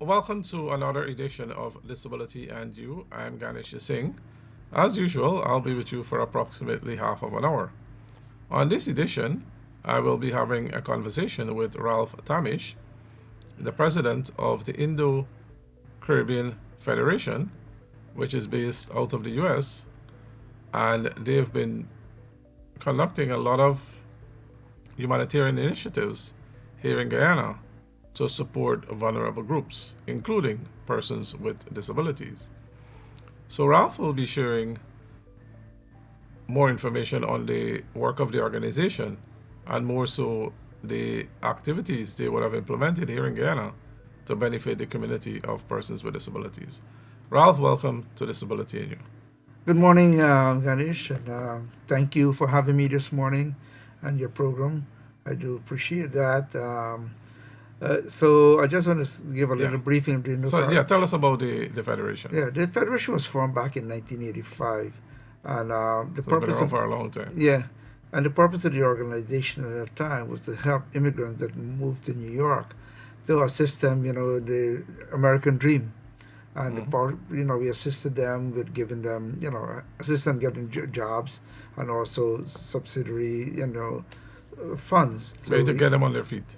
Welcome to another edition of Disability and You. I'm Ganesh Singh. As usual, I'll be with you for approximately half of an hour. On this edition, I will be having a conversation with Ralph Tamesh, the president of the Indo-Caribbean Federation, which is based out of the US, and they've been conducting a lot of humanitarian initiatives here in Guyana to support vulnerable groups, including persons with disabilities. So Ralph will be sharing more information on the work of the organization and more so the activities they would have implemented here in Guyana to benefit the community of persons with disabilities. Ralph, welcome to Disability and You. Good morning, Ganesh, and thank you for having me this morning on your program. I do appreciate that. So I just want to give a Yeah. little briefing of the Tell us about the federation. Yeah, the federation was formed back in 1985, and the So it's been purpose around of for a long time. yeah, and the purpose of the organization at that time was to help immigrants that moved to New York to assist them, the American dream. And we assisted them with giving them, assist them getting jobs and also subsidiary, funds. So to get them on their feet.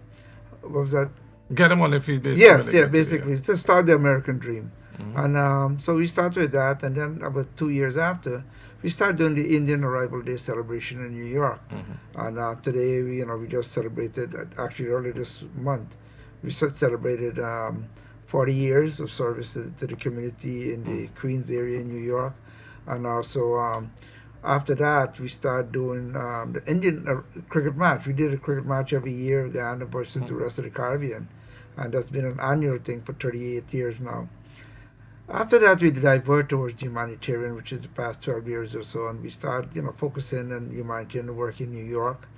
What was that? Get them on their feet, basically. Yes, yeah, basically to start the American dream. Mhm. And so we started with that, and then about 2 years after, we started doing the Indian Arrival Day celebration in New York. Mhm. And today, we just celebrated, actually early this month, we celebrated 40 years of service to the community in the Queens area in New York. And also, after that, we started doing the Indian cricket match. We did a cricket match every year, Guyana versus the rest of the Caribbean. And that's been an annual thing for 38 years now. After that, we divert towards humanitarian, which is the past 12 years or so, and we start, focusing on humanitarian work in New York.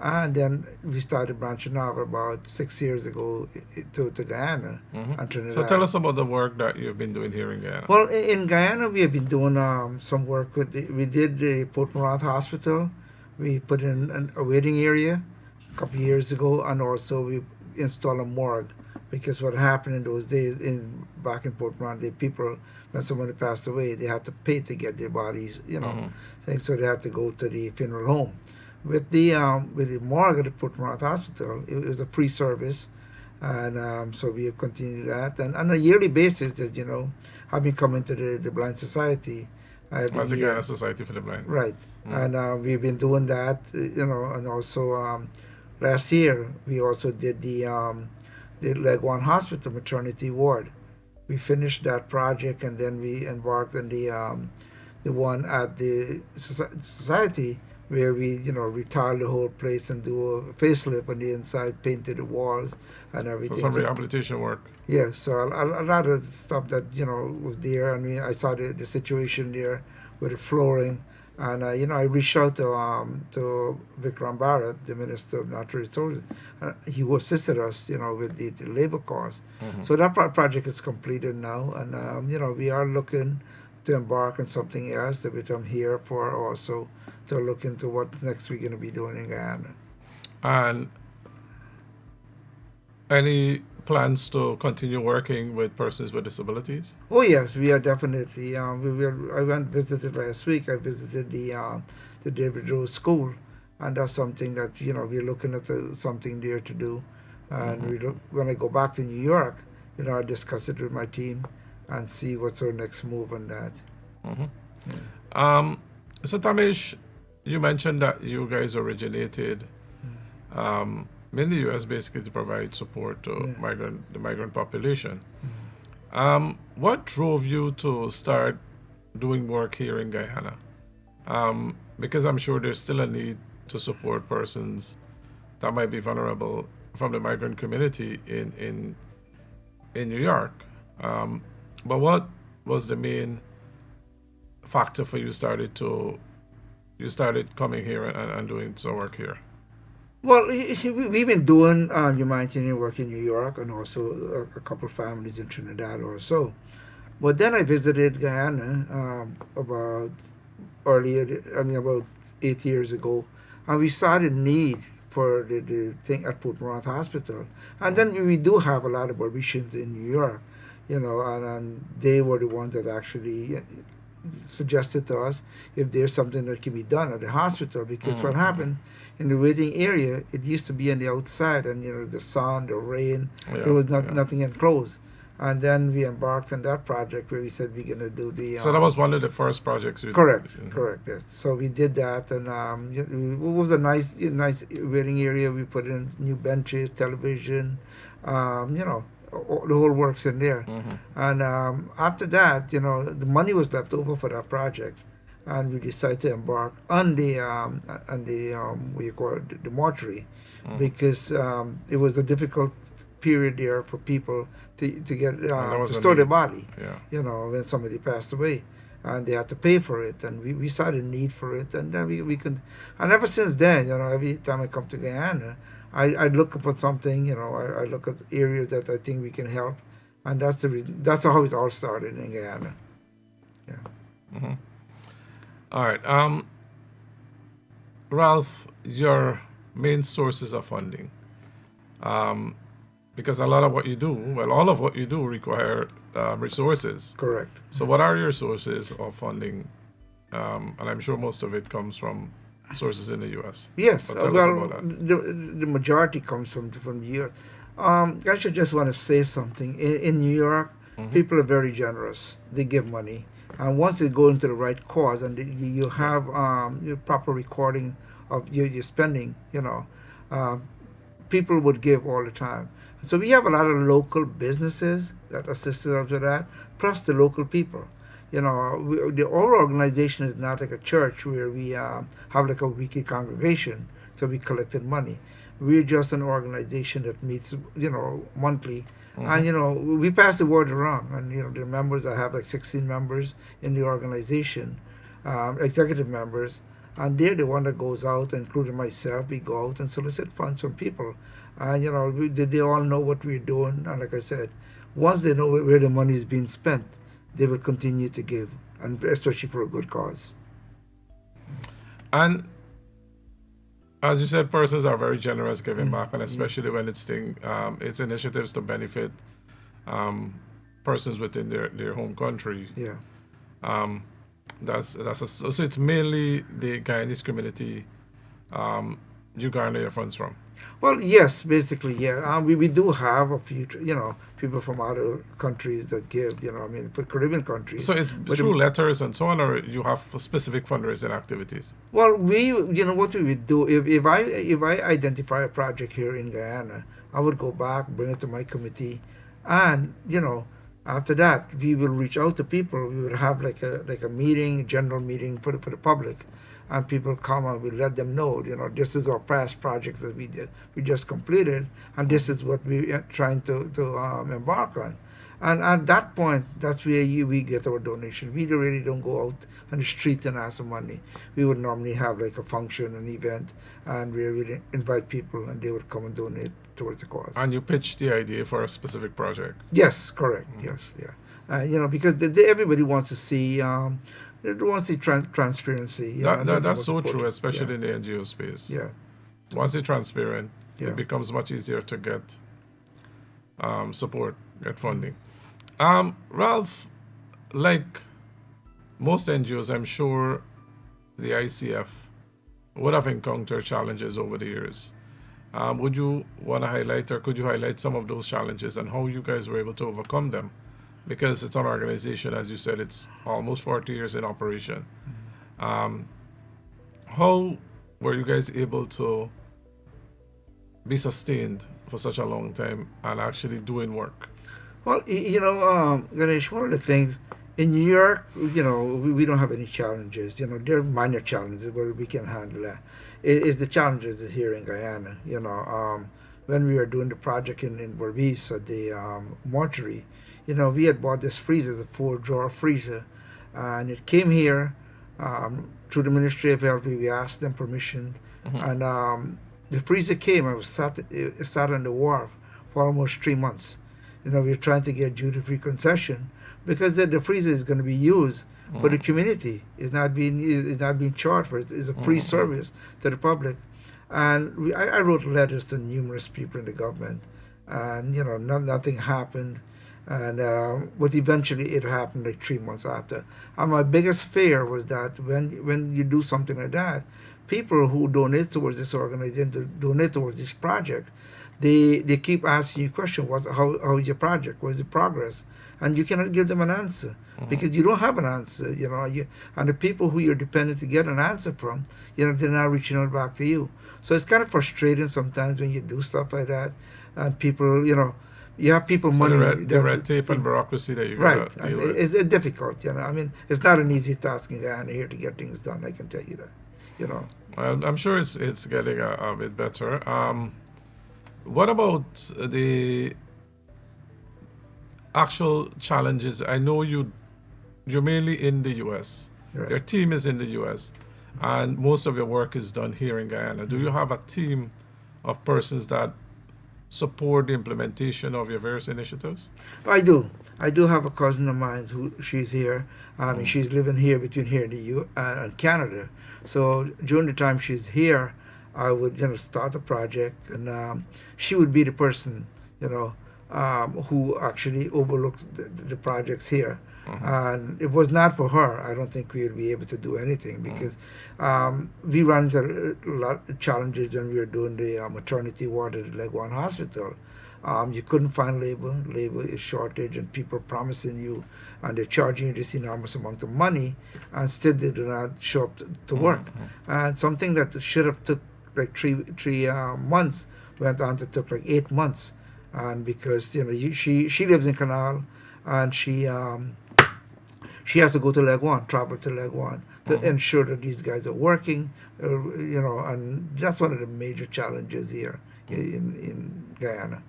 And then we started branching off about 6 years ago to Guyana and Trinidad. So tell us about the work that you've been doing here in Guyana. Well, in Guyana, we have been doing some work with we did the Port Morant Hospital. We put in a waiting area a couple of years ago, and also we installed a morgue, because what happened in those days back in Port Morant, the people, when somebody passed away, they had to pay to get their bodies, so they had to go to the funeral home. With the morgue at the Port Morant Hospital, it was a free service, and so we have continued that. And on a yearly basis, that I've been coming to the Blind Society. As a Guyana Society for the Blind. Right, and we've been doing that, and also last year we also did the Leg One Hospital maternity ward. We finished that project, and then we embarked on the one at the society, where we, retile the whole place and do a facelift on the inside, painted the walls and everything. So some rehabilitation work. Yeah, so a lot of stuff that, was there. I mean, I saw the situation there with the flooring. And, I reached out to Vikram Bharat, the Minister of Natural Resources. He assisted us, with the labor costs. So that project is completed now. And, we are looking to embark on something else that I'm here for also, to look into what next we're going to be doing in Guyana. And any plans to continue working with persons with disabilities? Oh yes, we are definitely. I went visited last week. I visited the David Rose School, and that's something that we're looking at something there to do. And we look when I go back to New York, I discuss it with my team and see what's our next move on that. So Tamesh, you mentioned that you guys originated in the U.S. basically to provide support to the migrant population. What drove you to start doing work here in Guyana? Because I'm sure there's still a need to support persons that might be vulnerable from the migrant community in New York. But what was the main factor for you started coming here and doing some work here? Well, we've been doing humanitarian work in New York, and also a couple of families in Trinidad or so. But then I visited Guyana about 8 years ago, and we saw the need for the thing at Port Morant Hospital. And then we do have a lot of provisions in New York. and they were the ones that actually suggested to us if there's something that can be done at the hospital, because what happened in the waiting area, it used to be on the outside, and the sun, the rain, there was nothing enclosed. And then we embarked on that project where we said we're going to do the. So that was one of the first projects you Correct, did. correct. Yes. So we did that, and it was a nice waiting area. We put in new benches, television, the whole works in there. And after that, the money was left over for that project, and we decided to embark on the what you call it, the mortuary, because it was a difficult period there for people to get to store their body. When somebody passed away, and they had to pay for it, and we saw the need for it, and then we could, and ever since then, every time I come to Guyana, I look upon something, I look at areas that I think we can help, and that's how it all started in Guyana. Yeah. All right, Ralph, your main sources of funding, because a lot of what you do, well, all of what you do require resources. Correct. So what are your sources of funding? And I'm sure most of it comes from sources in the U.S. Yes, the majority comes from the U.S. I should just want to say something. In New York, people are very generous. They give money. And once they go into the right cause, and you have your proper recording of your spending, people would give all the time. So we have a lot of local businesses that assisted us with that, plus the local people. Our organization is not like a church where we have like a weekly congregation, so we collected money. We're just an organization that meets, monthly. And, we pass the word around. And, the members, I have like 16 members in the organization, executive members, and they're the one that goes out, including myself. We go out and solicit funds from people. And, they all know what we're doing. And like I said, once they know where the money is being spent, they will continue to give, and especially for a good cause. And as you said, persons are very generous giving back, and especially when it's initiatives to benefit persons within their home country. Yeah. So it's mainly the Guyanese community you garner your funds from. Well, yes, basically, yeah. We do have a few, people from other countries that give, for Caribbean countries. So it's through letters and so on, or you have specific fundraising activities? Well, what we would do, if I identify a project here in Guyana, I would go back, bring it to my committee, and, after that, we will reach out to people. We will have like a meeting, general meeting for the public. And people come and we let them know, this is our past projects that we just completed, and this is what we are trying to embark on. And at that point, that's where we get our donation. We really don't go out on the streets and ask for money. We would normally have like a function, an event, and we would invite people, and they would come and donate towards the cause. And you pitch the idea for a specific project? Yes, correct. Yes, yeah. Because everybody wants to see. They want to see transparency. That's so true, especially in the NGO space. Yeah. Once it's transparent, it becomes much easier to get support, get funding. Ralph, like most NGOs, I'm sure the ICF would have encountered challenges over the years. Would you want to highlight, or could you highlight some of those challenges and how you guys were able to overcome them? Because it's an organization, as you said, it's almost 40 years in operation. How were you guys able to be sustained for such a long time and actually doing work? Well, Ganesh, one of the things, in New York, we don't have any challenges. There are minor challenges, but we can handle that. It's the challenges is here in Guyana. When we were doing the project in Berbice at the mortuary, we had bought this freezer, a 4-drawer freezer, and it came here through the Ministry of Health. We asked them permission, and the freezer came. It sat on the wharf for almost 3 months. We were trying to get duty-free concession because the freezer is going to be used for the community. It's not being charged for it. It's a free service to the public. And I wrote letters to numerous people in the government, and nothing happened. And but eventually it happened like 3 months after. And my biggest fear was that when you do something like that, people who donate towards this organization, donate towards this project, they keep asking you questions. How is your project? What is the progress? And you cannot give them an answer because you don't have an answer. And the people who you're dependent to get an answer from, they're not reaching out back to you. So it's kind of frustrating sometimes when you do stuff like that, and people, you have people So money. the red tape and bureaucracy that you Right, gotta deal and with. it's difficult. I mean, it's not an easy task in Guyana here to get things done. I can tell you that. You know. Well, I'm sure it's getting a bit better. What about the actual challenges? I know you're mainly in the U.S. Right. Your team is in the U.S. and most of your work is done here in Guyana. Do you have a team of persons that support the implementation of your various initiatives? I do. I do have a cousin of mine who she's here. I mean, she's living here between here and the and Canada. So during the time she's here, I would start a project, and she would be the person who actually overlooks the projects here. And if it was not for her, I don't think we would be able to do anything because we ran into a lot of challenges when we were doing the maternity ward at the Leg One Hospital. You couldn't find labor. Labor is shortage, and people promising you, and they're charging you this enormous amount of money, and still they do not show up to work. And something that should have took like three months went on to took like 8 months, and because she lives in Canal, and she has to go to Leg One, travel to Leg One to ensure that these guys are working, and that's one of the major challenges here in Guyana.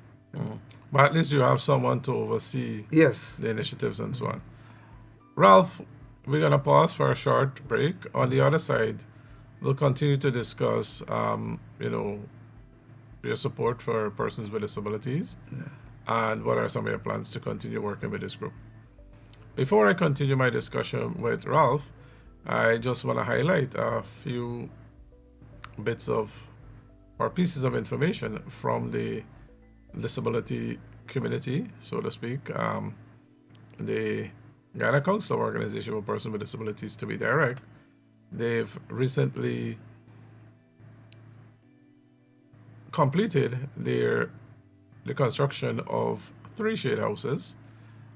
But at least you have someone to oversee Yes. the initiatives and so on. Ralph, we're going to pause for a short break. On the other side, we'll continue to discuss, your support for persons with disabilities and what are some of your plans to continue working with this group. Before I continue my discussion with Ralph, I just want to highlight a few bits of or pieces of information from the disability community, so to speak. The Guyana Council of Organization for Persons with Disabilities, to be direct, they've recently completed the construction of 3 shade houses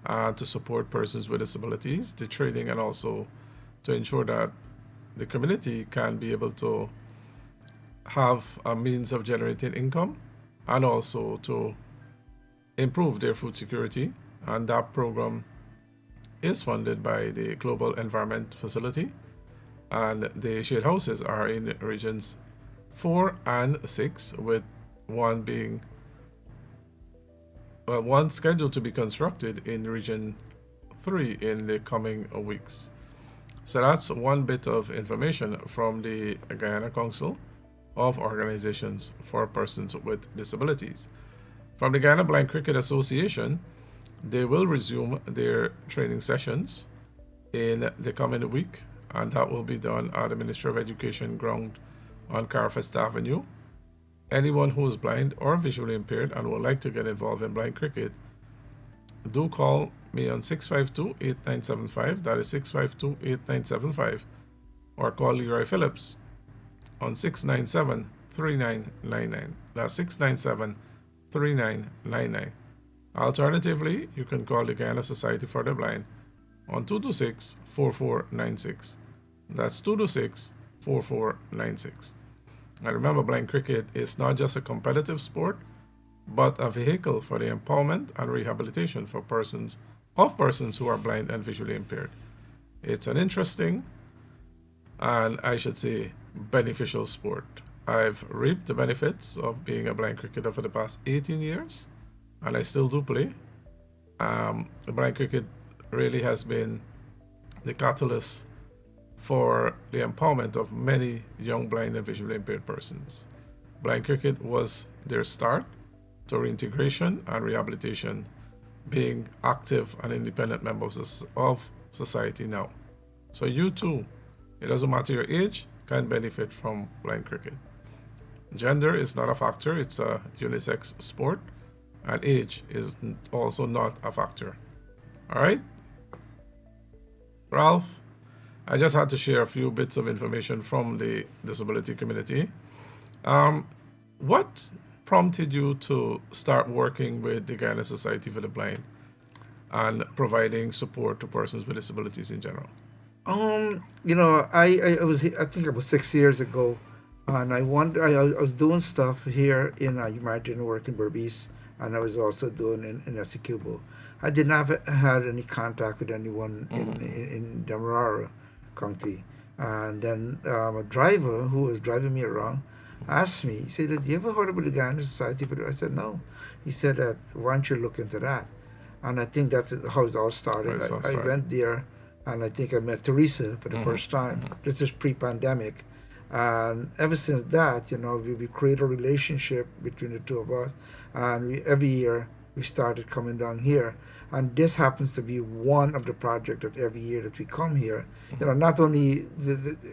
to support persons with disabilities, the training, and also to ensure that the community can be able to have a means of generating income and also to improve their food security. And that program is funded by the Global Environment Facility, and the shade houses are in regions 4 and 6, with one scheduled to be constructed in region 3 in the coming weeks. So that's one bit of information from the Guyana Council of Organizations for Persons with Disabilities. From the Guyana Blind Cricket Association, they will resume their training sessions in the coming week, and that will be done at the Ministry of Education ground on Carfest Avenue. Anyone who is blind or visually impaired and would like to get involved in blind cricket, do call me on 652-8975, that is 652-8975, or call Leroy Phillips on 697-3999. That's 697-3999. Alternatively, you can call the Guyana Society for the Blind on 226-4496. That's 226-4496. And remember, blind cricket is not just a competitive sport, but a vehicle for the empowerment and rehabilitation for persons who are blind and visually impaired. It's an interesting and, I should say, beneficial sport. I've reaped the benefits of being a blind cricketer for the past 18 years, and I still do play. Blind cricket really has been the catalyst for the empowerment of many young blind and visually impaired persons. Blind cricket was their start to reintegration and rehabilitation, being active and independent members of society now. So you too, it doesn't matter your age, can benefit from blind cricket. Gender is not a factor, it's a unisex sport, and age is also not a factor. All right, Ralph, I just had to share a few bits of information from the disability community. Um, what prompted you to start working with the Guyana Society for the Blind and providing support to persons with disabilities in general? I was I think it was 6 years ago, and I was doing stuff here in you might didn't work in Berbice, and I was also doing in Essequibo. I did not have had any contact with anyone in Demerara County, and then a driver who was driving me around asked me. He said, "Have you ever heard about the Guyana Society for the?" I said, "No." He said that, "Why don't you look into that?" And I think that's how it all started. I went there, and I think I met Teresa for the first time. This is pre-pandemic, and ever since that, we create a relationship between the two of us, and every year we started coming down here. And this happens to be one of the projects that every year that we come here, not only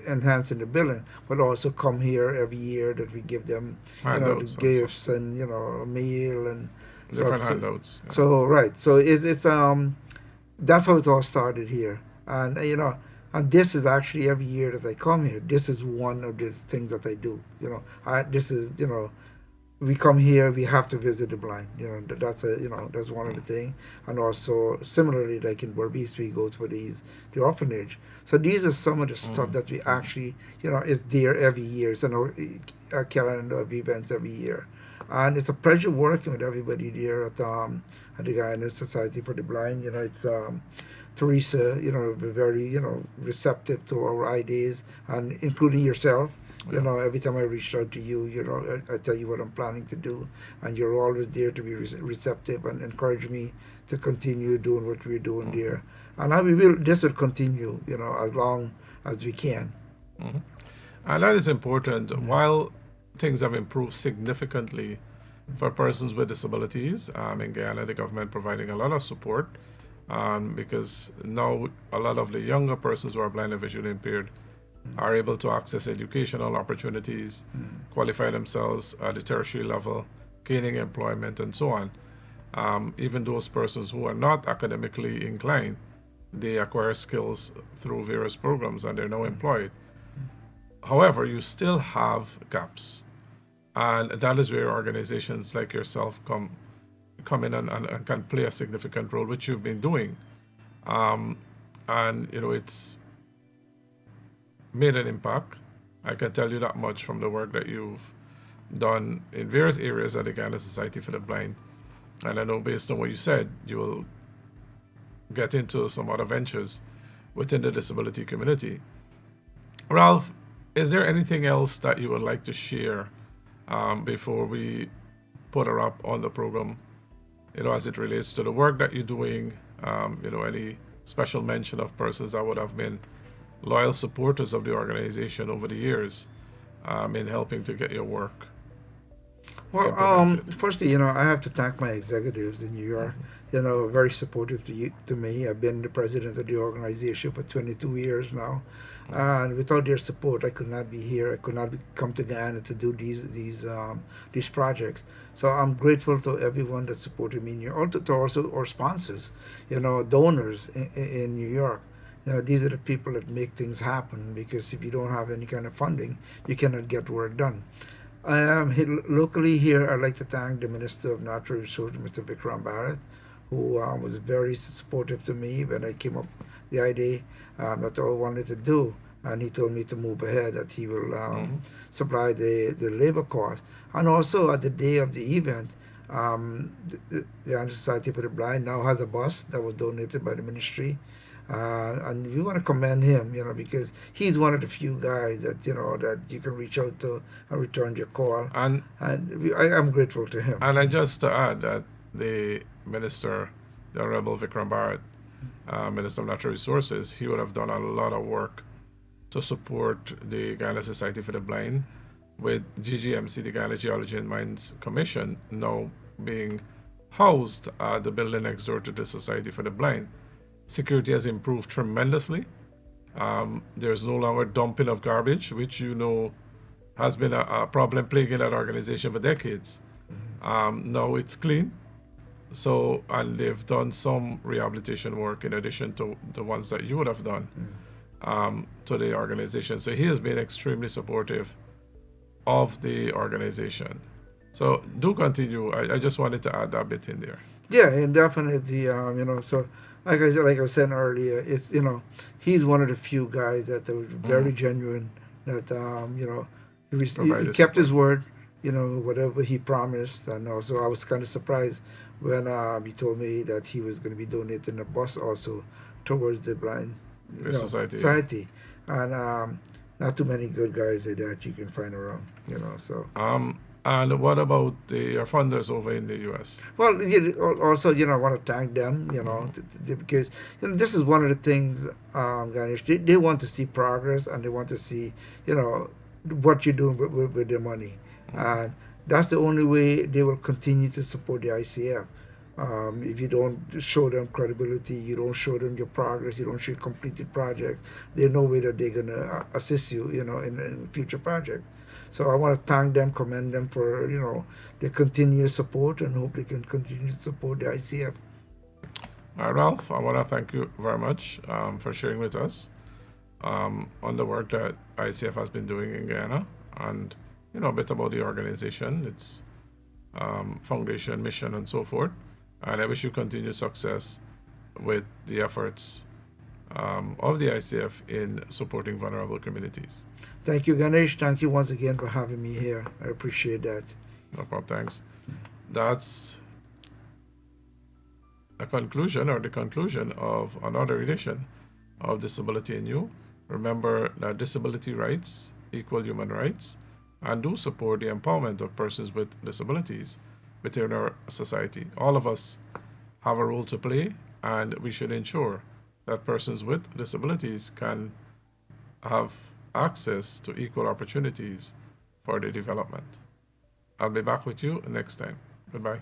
enhancing the building, but also come here every year that we give them, the gifts and, a meal and different handouts. Yeah. So, right. So it's that's how it all started here. And, and this is actually every year that I come here, this is one of the things that I do. This is, we come here, we have to visit the blind. That's one of the things. And also, similarly, like in Berbice, we go for the orphanage. So these are some of the stuff that we actually, is there every year. It's in our calendar of events every year. And it's a pleasure working with everybody there at the Guyana Society for the Blind. It's Teresa, very, receptive to our ideas, and including yourself. Every time I reach out to you, I tell you what I'm planning to do, and you're always there to be receptive and encourage me to continue doing what we're doing there. And this will continue, as long as we can. And that is important. While things have improved significantly for persons with disabilities, in Guyana, the government providing a lot of support, because now a lot of the younger persons who are blind and visually impaired are able to access educational opportunities, qualify themselves at the tertiary level, gaining employment, and so on. Even those persons who are not academically inclined, they acquire skills through various programs and they're now employed. However, you still have gaps, and that is where organizations like yourself come in and can play a significant role, which you've been doing. And it's made an impact. I can tell you that much from the work that you've done in various areas at the Guyana Society for the Blind. And I know based on what you said, you will get into some other ventures within the disability community. Ralph, is there anything else that you would like to share before we put a wrap on the program, as it relates to the work that you're doing, any special mention of persons that would have been loyal supporters of the organization over the years in helping to get your work implemented? Firstly, I have to thank my executives in New York. Very supportive to me. I've been the president of the organization for 22 years now, and without their support, I could not be here. I could not come to Guyana to do these projects. So I'm grateful to everyone that supported me in New York. Also our sponsors, donors in New York. These are the people that make things happen, because if you don't have any kind of funding, you cannot get work done. Locally here, I'd like to thank the Minister of Natural Resources, Mr. Vikram Bharat, who was very supportive to me when I came up with the idea that I wanted to do. And he told me to move ahead, that he will supply the labor cost. And also at the day of the event, the Society for the Blind now has a bus that was donated by the ministry. And we want to commend him, because he's one of the few guys that, that you can reach out to and return your call. And I'm grateful to him. And I just to add that the Minister, the Honorable Vikram Bharat, Minister of Natural Resources, he would have done a lot of work to support the Guyana Society for the Blind, with GGMC, the Guyana Geology and Mines Commission, now being housed at the building next door to the Society for the Blind. Security has improved tremendously. There's no longer dumping of garbage, which has been a problem plaguing that organization for decades. Now it's clean. So, and they've done some rehabilitation work in addition to the ones that you would have done to the organization. So he has been extremely supportive of the organization. So do continue. I just wanted to add that bit in there. Yeah, and definitely, so like I was saying earlier, it's he's one of the few guys that was very genuine. That he Provided kept his support. word. Whatever he promised, and also I was kind of surprised when he told me that he was going to be donating a bus also towards the blind, The society, yeah. society, and not too many good guys like that you can find around. So. And what about the funders over in the U.S.? Well, also, I want to thank them, because this is one of the things, Ganesh, they want to see progress and they want to see, what you're doing with their money. And that's the only way they will continue to support the ICF. If you don't show them credibility, you don't show them your progress, you don't show completed projects, there's no way that they're going to assist you, in future projects. So I want to thank them, commend them for their continuous support, and hope they can continue to support the ICF. Ralph, I want to thank you very much for sharing with us on the work that ICF has been doing in Guyana, and a bit about the organization, its foundation, mission, and so forth. And I wish you continued success with the efforts of the ICF in supporting vulnerable communities. Thank you, Ganesh. Thank you once again for having me here. I appreciate that. No problem. Thanks. That's a conclusion or the conclusion of another edition of Disability in You. Remember that disability rights equal human rights, and do support the empowerment of persons with disabilities within our society. All of us have a role to play, and we should ensure that persons with disabilities can have access to equal opportunities for their development. I'll be back with you next time. Goodbye.